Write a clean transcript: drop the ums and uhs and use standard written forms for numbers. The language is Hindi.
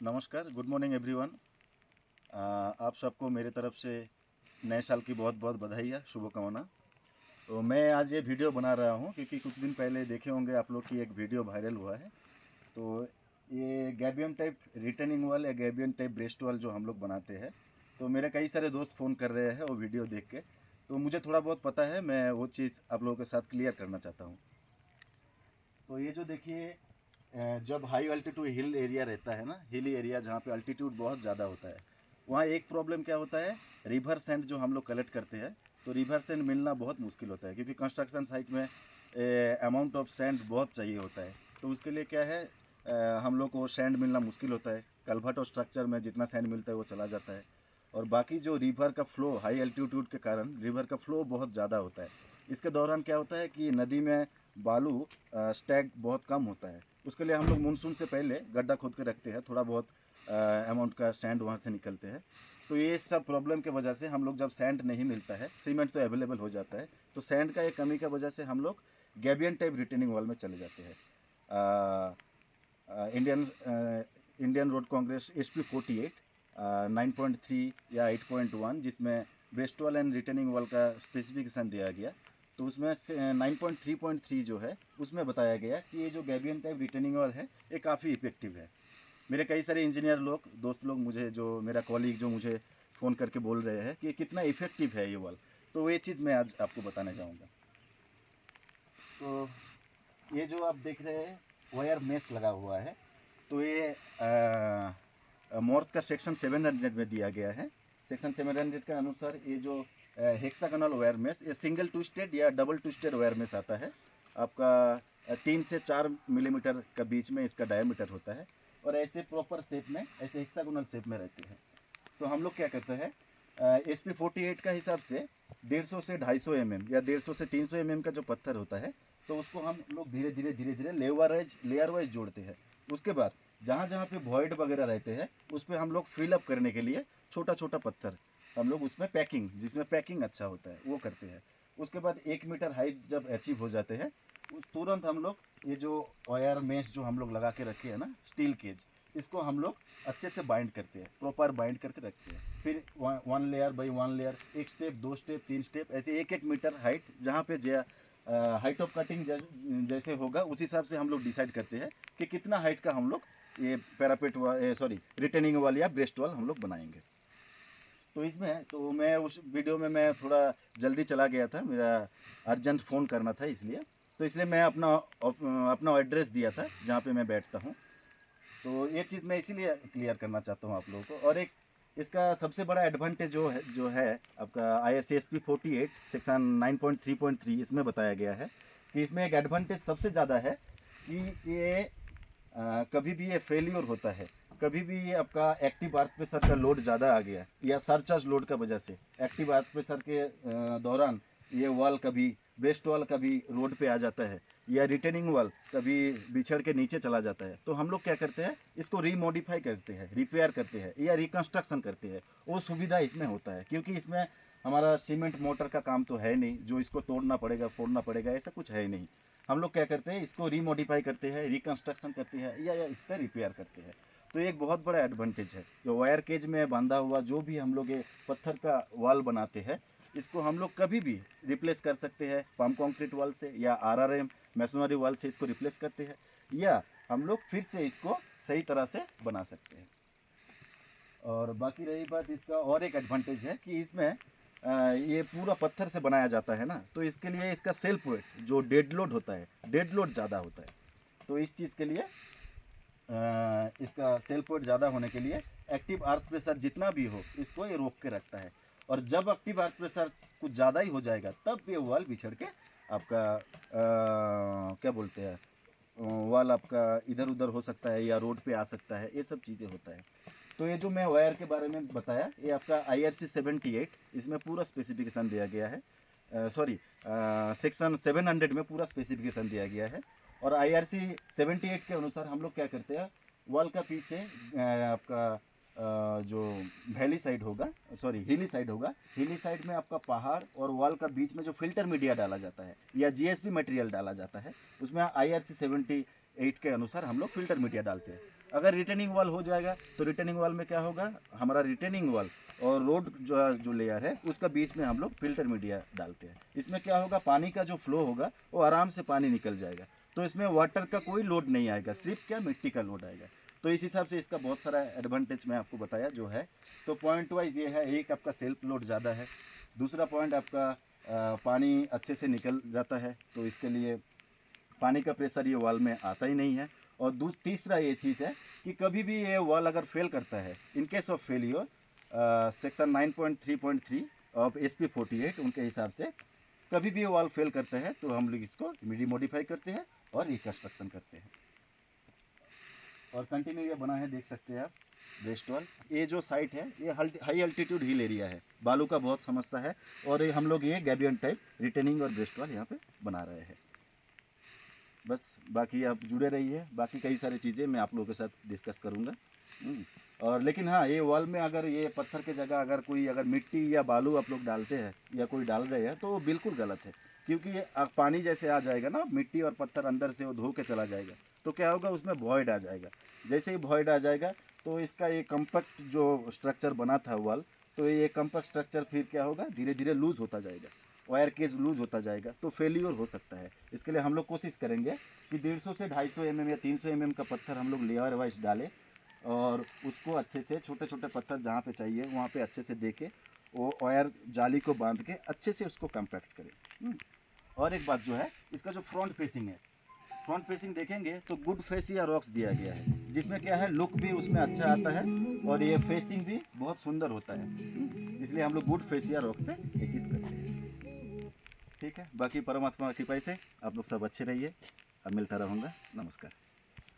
नमस्कार, गुड मॉर्निंग एवरीवन। आप सबको मेरे तरफ से नए साल की बहुत बहुत बधाइयाँ, शुभकामना। तो मैं आज ये वीडियो बना रहा हूँ क्योंकि कुछ दिन पहले देखे होंगे आप लोग की एक वीडियो वायरल हुआ है। तो ये गैबियन टाइप रिटर्निंग वॉल या गैबियन टाइप ब्रेस्ट वॉल जो हम लोग बनाते हैं, तो मेरे कई सारे दोस्त फ़ोन कर रहे हैं वो वीडियो देख के। तो मुझे थोड़ा बहुत पता है, मैं वो चीज़ आप लोगों के साथ क्लियर करना चाहता हूँ। तो ये जो देखिए, जब हाई अल्टीट्यूड हिल एरिया रहता है ना, हिली एरिया जहाँ पे अल्टीट्यूड बहुत ज़्यादा होता है, वहाँ एक प्रॉब्लम क्या होता है, रिवर सैंड जो हम लोग कलेक्ट करते हैं, तो रिवर सैंड मिलना बहुत मुश्किल होता है क्योंकि कंस्ट्रक्शन साइट में अमाउंट ऑफ सैंड बहुत चाहिए होता है। तो उसके लिए क्या है, हम लोग को सैंड मिलना मुश्किल होता है। कल्भर्ट और स्ट्रक्चर में जितना सैंड मिलता है वो चला जाता है। और बाकी जो रिवर का फ्लो हाई अल्टीट्यूड के कारण रिवर का फ्लो बहुत ज़्यादा होता है। इसके दौरान क्या होता है कि नदी में बालू स्टैग बहुत कम होता है। उसके लिए हम लोग मानसून से पहले गड्ढा खोद के रखते हैं, थोड़ा बहुत अमाउंट का सैंड वहाँ से निकलते हैं। तो ये सब प्रॉब्लम के वजह से हम लोग, जब सैंड नहीं मिलता है, सीमेंट तो अवेलेबल हो जाता है, तो सैंड का एक कमी की वजह से हम लोग गैबियन टाइप रिटेनिंग वॉल में चले जाते हैं। Indian Indian road Congress SP48 9.3 या 8.1, जिसमें breast wall and retaining wall का स्पेसिफिकेशन दिया गया। तो उसमें 9.3.3 जो है, उसमें बताया गया कि ये जो गैबियन टाइप रिटेनिंग वॉल है, ये काफ़ी इफेक्टिव है। मेरे कई सारे इंजीनियर लोग, दोस्त लोग, मुझे जो मेरा कॉलीग जो मुझे फ़ोन करके बोल रहे हैं कि कितना इफेक्टिव है ये वॉल। तो ये चीज़ मैं आज आपको बताने जाऊँगा। तो ये जो आप देख रहे हैं, वायर मेश लगा हुआ है। तो ये मॉर्थ का सेक्शन 700 में दिया गया है। सेक्शन 700 के अनुसार ये जो हेक्सागोनल वायर मेश, ये सिंगल ट्विस्टेड या डबल ट्विस्टेड वायर मेश आता है। आपका 3 से 4 मिलीमीटर का बीच में इसका डायमीटर होता है, और ऐसे प्रॉपर शेप में, ऐसे हेक्सागोनल शेप में रहते हैं। तो हम लोग क्या करते हैं, SP48 का हिसाब से 150 से 250 या 150 से 300 का जो पत्थर होता है, तो उसको हम लोग धीरे धीरे लेयर वाइज जोड़ते हैं। उसके बाद जहाँ जहाँ पे वॉइड वगैरह रहते हैं, उस पर हम लोग फिल अप करने के लिए छोटा छोटा पत्थर हम लोग उसमें पैकिंग, जिसमें पैकिंग अच्छा होता है, वो करते हैं। उसके बाद 1 मीटर हाइट जब अचीव हो जाते हैं, तुरंत हम लोग ये जो वायर मेश जो हम लोग लगा के रखे हैं ना, स्टील केज, इसको हम लोग अच्छे से बाइंड करते हैं, प्रॉपर बाइंड करके रखते हैं। फिर 1 layer by 1 layer, 1 step, 2 step, 3 step, ऐसे 1 1 मीटर हाइट, जहाँ पे हाइट ऑफ कटिंग जैसे होगा, उस हिसाब से हम लोग डिसाइड करते हैं कि कितना हाइट का हम लोग ये पैरापेट सॉरी रिटेनिंग वाल या ब्रेस्ट वाल हम लोग बनाएंगे। तो इसमें तो मैं उस वीडियो में मैं थोड़ा जल्दी चला गया था, मेरा अर्जेंट फ़ोन करना था, इसलिए मैं अपना एड्रेस दिया था जहाँ पे मैं बैठता हूँ। तो ये चीज़ मैं इसीलिए क्लियर करना चाहता हूँ आप लोगों को। और एक इसका सबसे बड़ा एडवांटेज जो है आपका IRC SP48 सेक्शन 9.3.3, इसमें बताया गया है कि इसमें एक एडवांटेज सबसे ज़्यादा है कि ये कभी भी ये फेल्योर होता है, कभी भी ये आपका एक्टिव अर्थ प्रेशर का लोड ज़्यादा आ गया या सरचार्ज लोड का वजह से एक्टिव अर्थ प्रेशर के दौरान ये वॉल कभी, ब्रेस्ट वॉल कभी रोड पे आ जाता है, या रिटेनिंग वॉल कभी बिछड़ के नीचे चला जाता है, तो हम लोग क्या करते हैं, इसको रीमॉडिफाई करते हैं, रिपेयर करते हैं या रिकंस्ट्रक्शन करते हैं। वो सुविधा इसमें होता है क्योंकि इसमें हमारा सीमेंट मोटर का काम तो है नहीं जो इसको तोड़ना पड़ेगा, फोड़ना पड़ेगा, ऐसा कुछ है ही नहीं। हम लोग क्या करते हैं, इसको रीमॉडिफाई करते हैं, रिकंस्ट्रक्शन करते हैं या इसका रिपेयर करते हैं। तो एक बहुत बड़ा एडवांटेज है, जो वायर केज में बांधा हुआ जो भी हम लोग ये पत्थर का वॉल बनाते हैं, इसको हम लोग कभी भी रिप्लेस कर सकते हैं पम्प कंक्रीट वॉल से, या RRM मैसनरी वॉल से इसको रिप्लेस करते हैं, या हम लोग फिर से इसको सही तरह से बना सकते हैं। और बाकी रही बात, इसका और एक एडवांटेज है कि इसमें ये पूरा पत्थर से बनाया जाता है ना, तो इसके लिए इसका सेल्फ वेट जो डेड लोड होता है, डेड लोड ज़्यादा होता है। तो इस चीज़ के लिए इसका सेल्फ वेट ज़्यादा होने के लिए एक्टिव अर्थ प्रेशर जितना भी हो, इसको ये रोक के रखता है। और जब एक्टिव अर्थ प्रेशर कुछ ज़्यादा ही हो जाएगा, तब ये वॉल बिछड़ के आपका क्या बोलते हैं, वॉल आपका इधर उधर हो सकता है या रोड पे आ सकता है, ये सब चीज़ें होता है। तो ये जो मैं वायर के बारे में बताया, ये आपका IRC 78, इसमें पूरा स्पेसिफिकेशन दिया गया है, सॉरी सेक्शन 700 में पूरा स्पेसिफिकेशन दिया गया है। और IRC 78 के अनुसार हम लोग क्या करते हैं, वॉल का पीछे आपका जो वैली साइड होगा, सॉरी हिली साइड होगा, हिली साइड में आपका पहाड़ और वॉल का बीच में जो फिल्टर मीडिया डाला जाता है या GSP मटेरियल डाला जाता है, उसमें IRC 78 के अनुसार हम लोग फिल्टर मीडिया डालते हैं। अगर रिटेनिंग वॉल हो जाएगा तो रिटेनिंग वॉल में क्या होगा, हमारा रिटेनिंग वॉल और रोड जो लेयर है उसका बीच में हम लोग फिल्टर मीडिया डालते हैं। इसमें क्या होगा, पानी का जो फ्लो होगा वो आराम से पानी निकल जाएगा, तो इसमें वाटर का कोई लोड नहीं आएगा, सिर्फ क्या मिट्टी का लोड आएगा। तो इस हिसाब से इसका बहुत सारा एडवांटेज मैं आपको बताया जो है। तो पॉइंट वाइज ये है, एक आपका सेल्फ लोड ज़्यादा है, दूसरा पॉइंट आपका पानी अच्छे से निकल जाता है, तो इसके लिए पानी का प्रेशर ये वॉल में आता ही नहीं है। और तीसरा ये चीज़ है कि कभी भी ये वॉल अगर फेल करता है, in case of failure section 9.3.3 of SP 48 उनके हिसाब से कभी भी ये वॉल फेल करता है तो हम लोग इसको रिमोडिफाई करते हैं और रिकन्स्ट्रक्शन करते हैं। और कंटिन्यू ये बना है, देख सकते हैं आप ब्रेस्ट वॉल। ये जो साइट है ये हाई अल्टीट्यूड हिल एरिया है, बालू का बहुत समस्या है, और ये हम लोग ये गैबियन टाइप रिटेनिंग और ब्रेस्ट वॉल यहाँ पे बना रहे हैं। बस बाकी आप जुड़े रहिए, बाकी कई सारी चीज़ें मैं आप लोगों के साथ डिस्कस करूँगा। और लेकिन हाँ, ये वॉल में अगर ये पत्थर की जगह अगर मिट्टी या बालू आप लोग डालते हैं या कोई डाल रहे हैं तो वो बिल्कुल गलत है, क्योंकि ये पानी जैसे आ जाएगा ना, मिट्टी और पत्थर अंदर से वो धो के चला जाएगा, तो क्या होगा उसमें वॉइड आ जाएगा। जैसे ही वॉइड आ जाएगा तो इसका ये कम्पैक्ट जो स्ट्रक्चर बना था वॉल, तो ये कम्पैक्ट स्ट्रक्चर फिर क्या होगा, धीरे धीरे लूज़ होता जाएगा, वायर केज लूज होता जाएगा, तो फेल्यूर हो सकता है। इसके लिए हम लोग कोशिश करेंगे कि 150 से 250 mm या 300 mm का पत्थर हम लोग लेयर वाइज डालें, और उसको अच्छे से छोटे छोटे पत्थर जहाँ पे चाहिए वहाँ पे अच्छे से दे के वो वायर जाली को बांध के अच्छे से उसको कम्पैक्ट करें। और एक बात जो है, इसका जो फ्रंट फेसिंग है, फ्रंट फेसिंग देखेंगे तो गुड फेसिया रॉक्स दिया गया है, जिसमें क्या है लुक भी उसमें अच्छा आता है और ये फेसिंग भी बहुत सुंदर होता है। इसलिए हम लोग गुड फेसिया रॉक से ये चीज़ करते हैं। ठीक है, बाकी परमात्मा की कृपा से आप लोग सब अच्छे रहिए, अब मिलता रहूँगा। नमस्कार।